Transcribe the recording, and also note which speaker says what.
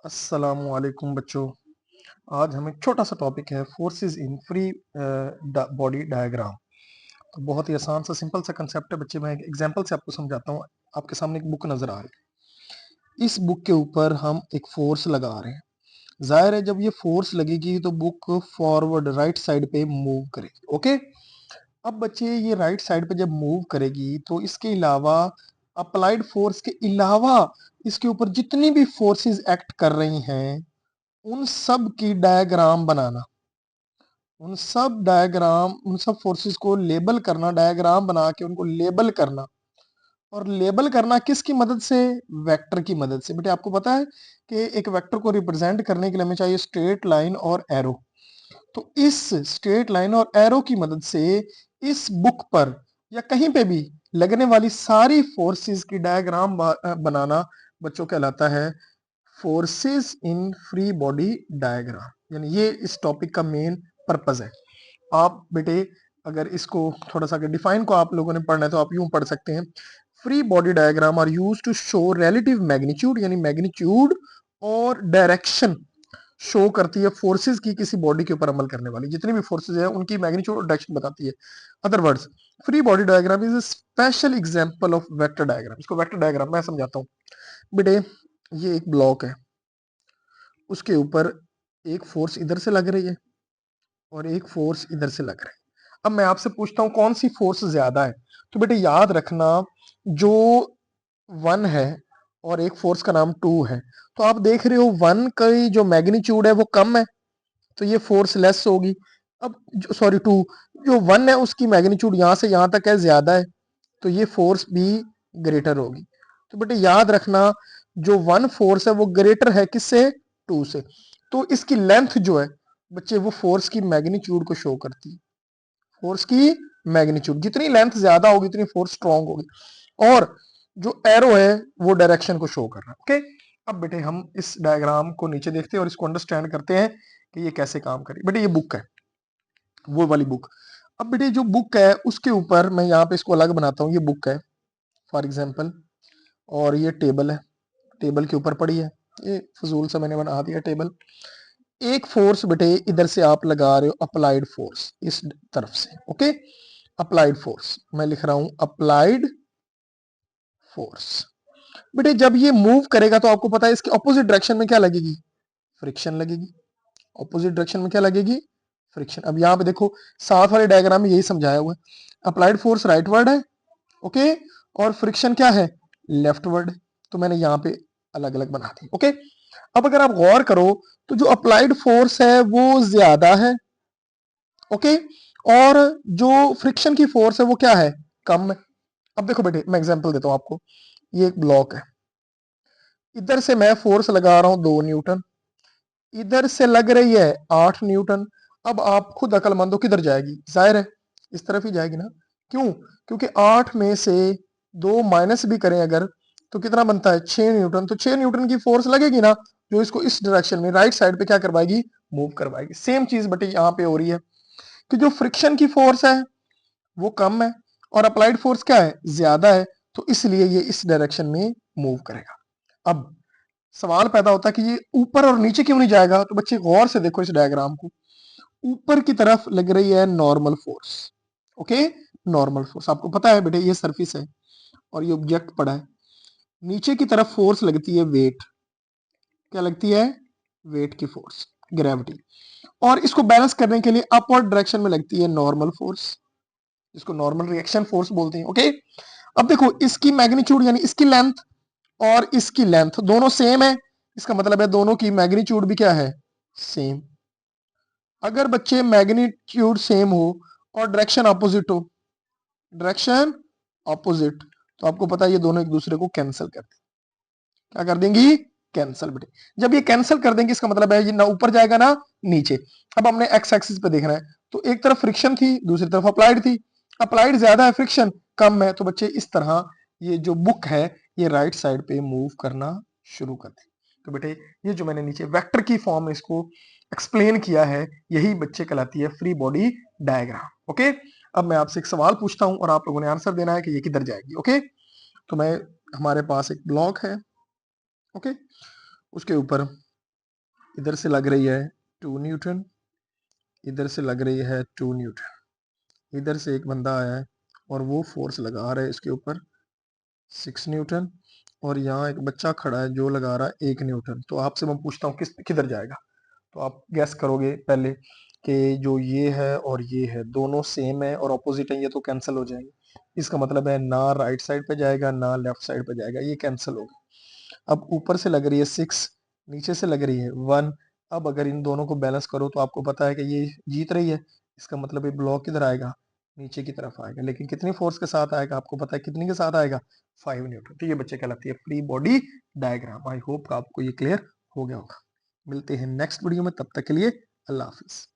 Speaker 1: अस्सलामुअलैकुम बच्चों। आज हम एक छोटा सा टॉपिक है forces in free body diagram. तो बहुत ही आसान सा सिंपल सा कंसेप्ट है बच्चे। मैं एक एग्जांपल से आपको समझाता हूँ। आपके सामने एक बुक नजर आ रही है। इस बुक के ऊपर हम एक फोर्स लगा रहे हैं। जाहिर है जब ये फोर्स लगेगी तो बुक फॉरवर्ड राइट साइड पे मूव करेगी। ओके। अब बच्चे ये राइट साइड पे जब मूव करेगी तो इसके अलावा अप्लाइड फोर्स के अलावा इसके ऊपर जितनी भी फोर्सेस एक्ट कर रही हैं उन सब की डायग्राम बनाना, उन सब फोर्सेस को लेबल करना, डायग्राम बना के उनको लेबल करना। और लेबल करना किसकी मदद से? वेक्टर की मदद से। बेटे आपको पता है कि एक वेक्टर को रिप्रेजेंट करने के लिए हमें चाहिए स्ट्रेट लाइन और एरो। तो इस स्ट्रेट लाइन और एरो की मदद से इस बुक पर या कहीं पे भी लगने वाली सारी फोर्सेस की डायग्राम बनाना बच्चों कहलाता है forces in free body diagram. यानी ये इस टॉपिक का मेन पर्पस है। आप बेटे अगर इसको थोड़ा सा डिफाइन को आप लोगों ने पढ़ना है तो आप यूं पढ़ सकते हैं, free body diagram are used to show relative magnitude, यानी मैग्नीट्यूड और डायरेक्शन शो करती है फोर्सेस की किसी बॉडी के ऊपर अमल करने वाली जितनी भी फोर्सेस है उनकी मैग्नीट्यूड और डायरेक्शन बताती है। Other words, free body diagram is a special example of vector diagram. इसको वेक्टर डायग्राम मैं समझाता हूँ बेटे। ये एक ब्लॉक है, उसके ऊपर एक फोर्स इधर से लग रही है और एक फोर्स इधर से लग रहा है। अब मैं आपसे पूछता हूं कौन सी फोर्स ज्यादा है? तो बेटे याद रखना, जो वन है और एक फोर्स का नाम टू है, तो आप देख रहे हो वन की जो मैग्नीट्यूड है वो कम है तो ये फोर्स लेस होगी। अब सॉरी टू, जो वन है उसकी मैग्नीट्यूड यहां से यहां तक है ज्यादा है तो ये फोर्स भी ग्रेटर होगी। तो बेटे याद रखना, जो वन फोर्स है वो ग्रेटर है किससे? टू से। तो इसकी लेंथ जो है बच्चे वो फोर्स की मैग्नीट्यूड को शो करती है। फोर्स की मैग्नीट्यूड जितनी लेंथ ज्यादा होगी उतनी फोर्स स्ट्रांग होगी। और जो एरो है वो डायरेक्शन को शो कर रहा है। ओके। अब बेटे हम इस डायग्राम को नीचे देखते हैं और इसको अंडरस्टैंड करते हैं कि ये कैसे काम करे। बेटे ये बुक है, वो वाली बुक। अब बेटे जो बुक है उसके ऊपर मैं यहाँ पे इसको अलग बनाता हूँ। ये बुक है फॉर एग्जाम्पल, और ये टेबल है, टेबल के ऊपर पड़ी है। ये फजूल सा मैंने बना दिया टेबल। एक फोर्स बेटे इधर से आप लगा रहे हो, अप्लाइड फोर्स इस तरफ से। ओके, अप्लाइड फोर्स मैं लिख रहा हूं अप्लाइड फोर्स। बेटे जब ये मूव करेगा तो आपको पता है इसके ऑपोजिट डायरेक्शन में क्या लगेगी? फ्रिक्शन लगेगी। ऑपोजिट डायरेक्शन में क्या लगेगी? फ्रिक्शन। अब यहाँ पे देखो साथ वाले डायग्राम में यही समझाया हुआ है। अप्लाइड फोर्स राइट वर्ड है, ओके, और फ्रिक्शन क्या है? Left word. तो मैंने यहाँ पे अलग अलग बना दी। ओके। अब अगर आप गौर करो तो जो अप्लाइड फोर्स है वो ज्यादा है, ओके, और जो फ्रिक्शन की फोर्स है वो क्या है? कम है। अब देखो बेटे मैं एग्जांपल देता हूं आपको। ये एक ब्लॉक है, इधर से मैं फोर्स लगा रहा हूं 2 न्यूटन, इधर से लग रही है 8 न्यूटन। अब आप खुद अकलमंद हो, किधर जाएगी? जाहिर है इस तरफ ही जाएगी ना। क्यों? क्योंकि 8 में से 2 माइनस भी करें अगर तो कितना बनता है? 6 न्यूटन। तो 6 न्यूटन की फोर्स लगेगी ना, जो इसको इस डायरेक्शन में राइट साइड पे क्या करवाएगी? मूव करवाएगी। सेम चीज बेटे यहाँ पे हो रही है कि जो फ्रिक्शन की फोर्स है वो कम है और अप्लाइड फोर्स क्या है? ज्यादा है। तो इसलिए ये इस डायरेक्शन में मूव करेगा। अब सवाल पैदा होता है कि ये ऊपर और नीचे क्यों नहीं जाएगा? तो बच्चे गौर से देखो इस डायग्राम को। ऊपर की तरफ लग रही है normal force, okay, normal force. आपको पता है बेटे ये सरफेस है और ये ऑब्जेक्ट पड़ा है। नीचे की तरफ फोर्स लगती है वेट। क्या लगती है? वेट की फोर्स, ग्रेविटी। और इसको बैलेंस करने के लिए अपवर्ड डायरेक्शन में लगती है नॉर्मल फोर्स, जिसको नॉर्मल रिएक्शन फोर्स बोलते हैं। ओके। अब देखो इसकी मैग्नीट्यूड यानी इसकी लेंथ और इसकी लेंथ दोनों सेम है। इसका मतलब है दोनों की मैग्नीट्यूड भी क्या है? सेम। अगर बच्चे मैग्नीट्यूड सेम हो और डायरेक्शन अपोजिट हो, डायरेक्शन अपोजिट, तो आपको पता है ये दोनों एक दूसरे को कैंसिल कर देंगे। क्या कर देंगी? कैंसिल बेटे। जब ये कैंसिल कर देंगे इसका मतलब है ये ना ऊपर जाएगा ना नीचे। अब हमने एक्स एक्सिस पे देखना है, तो एक तरफ फ्रिक्शन थी दूसरी तरफ अप्लाइड थी। अप्लाइड ज्यादा है, फ्रिक्शन कम है। तो बच्चे इस तरह ये जो बुक है ये राइट साइड पे मूव करना शुरू कर दी। तो बेटे ये जो मैंने नीचे वेक्टर की फॉर्म में इसको एक्सप्लेन किया है यही बच्चे कहलाती है फ्री बॉडी डायग्राम। ओके। अब मैं आपसे एक सवाल पूछता हूं और आप लोगों ने आंसर देना है कि ये किधर जाएगी। ओके। तो मैं, हमारे पास एक ब्लॉक है, ओके, उसके ऊपर इधर से लग रही है 2 न्यूटन, इधर से लग रही है 2 न्यूटन, इधर से एक बंदा आया है और वो फोर्स लगा रहा है इसके ऊपर 6 न्यूटन, और यहाँ एक बच्चा खड़ा है जो लगा रहा है 1 न्यूटन। तो आपसे मैं पूछता हूँ किधर जाएगा? तो आप गैस करोगे पहले कि जो ये है और ये है दोनों सेम है और ऑपोजिट है, ये तो कैंसिल हो जाएंगे। इसका मतलब है ना राइट साइड पे जाएगा ना लेफ्ट साइड पे जाएगा, ये कैंसिल होगा। अब ऊपर से लग रही है 6, नीचे से लग रही है 1। अब अगर इन दोनों को बैलेंस करो तो आपको पता है कि ये जीत रही है, इसका मतलब ये ब्लॉक किधर आएगा? नीचे की तरफ आएगा। लेकिन कितनी फोर्स के साथ आएगा आपको पता है? कितनी के साथ आएगा? 5 न्यूटन। तो ये बच्चे कहलाती है free body diagram. I hope आपको ये क्लियर हो गया होगा। मिलते हैं नेक्स्ट वीडियो में, तब तक के लिए अल्लाह हाफिज।